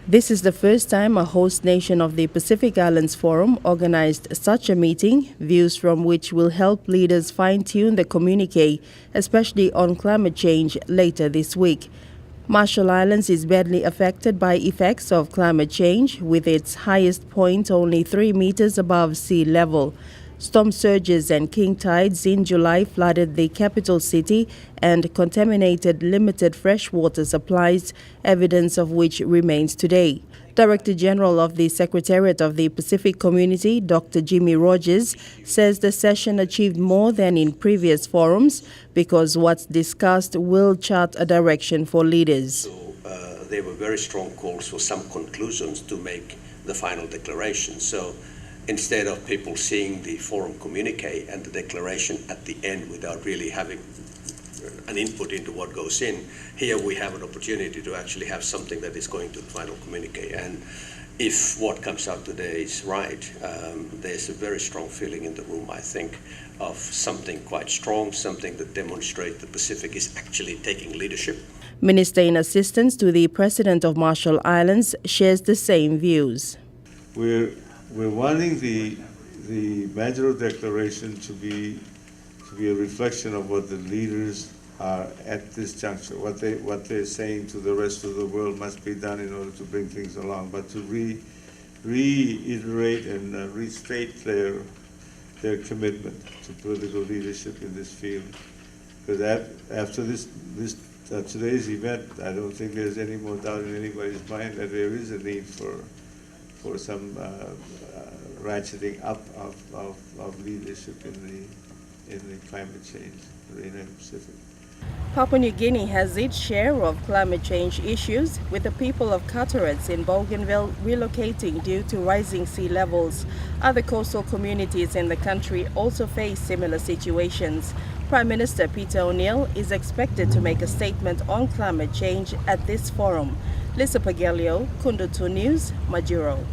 This is the first time a host nation of the Pacific Islands Forum organized such a meeting, views from which will help leaders fine-tune the communique, especially on climate change later this week. Marshall Islands is badly affected by effects of climate change, with its highest point only 3 meters above sea level. Storm surges and king tides in July flooded the capital city and contaminated limited freshwater supplies, evidence of which remains today. Director General of the Secretariat of the Pacific Community, Dr. Jimmy Rogers, says the session achieved more than in previous forums because what's discussed will chart a direction for leaders. There were very strong calls for some conclusions to make the final declaration. So instead of people seeing the forum communique and the declaration at the end without really having an input into what goes in, here we have an opportunity to actually have something that is going to the final communique. And if what comes out today is right, there's a very strong feeling in the room, I think, of something quite strong, something that demonstrates the Pacific is actually taking leadership. Minister in Assistance to the President of Marshall Islands shares the same views. We're wanting the Majuro Declaration to be a reflection of what the leaders are at this juncture. What they're saying to the rest of the world must be done in order to bring things along. But to reiterate and restate their commitment to political leadership in this field. Because after today's event, I don't think there's any more doubt in anybody's mind that there is a need for some ratcheting up of leadership in the climate change arena in the Pacific. Papua New Guinea has its share of climate change issues, with the people of Carterets in Bougainville relocating due to rising sea levels. Other coastal communities in the country also face similar situations. Prime Minister Peter O'Neill is expected to make a statement on climate change at this forum. Lisa Pagelio, Kundu 2 News, Majuro.